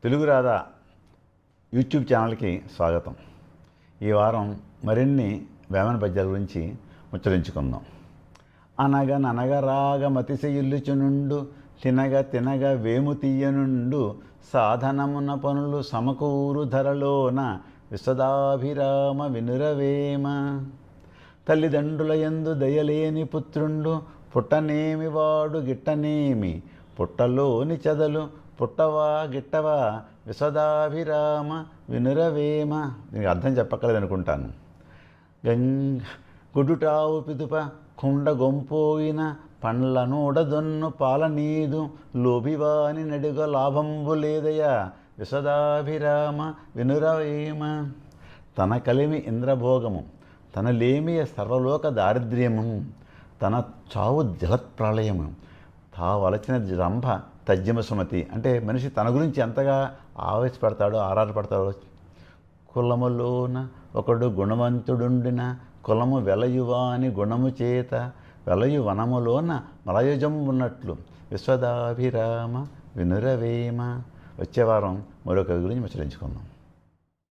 Telugu Radha YouTube ఛానల్కి స్వాగతం. ఈ వారం మరిన్ని వేమన పద్యాల గురించి ముచ్చరించుకుందాం. అనగననగరాగ మతిశయిల్లుచునుండు తినగ తినగ వేము తీయనుండు సాధనమున పనులు సమకూరు ధరలోన విశదాభిరామ వినురవేమ. తల్లిదండ్రుల యందు దయలేని పుత్రుండు పుట్టనేమి వాడు గిట్టనేమి పుట్టలోని చెదలు పుట్టవా గిట్టవా విశదాభిరామ వినురవేమ. దీనికి అర్థం చెప్పక్కలేదు అనుకుంటాను. గుడుటావు పిదుప కుండ గొంపోయిన పండ్ల నూడదొన్ను పాలనీదు లోభివాని నడుగ లాభంబు లేదయా విశదాభిరామ వినురవేమ. తన కలిమి ఇంద్రభోగము తన లేమియ సర్వలోక దారిద్ర్యము తన చావు జలత్ప్రళయము తావలచిన రంభ తజ్జమ సుమతి. అంటే మనిషి తన గురించి ఎంతగా ఆవేశపడతాడో ఆరాటపడతాడో. కులములోన ఒకడు గుణవంతుడుండిన కులము వెలయువాని గుణము చేత వెలయు వనములోన మలయుజం ఉన్నట్లు విశ్వదాభిరామ వినురవేమ. వచ్చే వారం మరొక గురించి ముచ్చరించుకుందాం.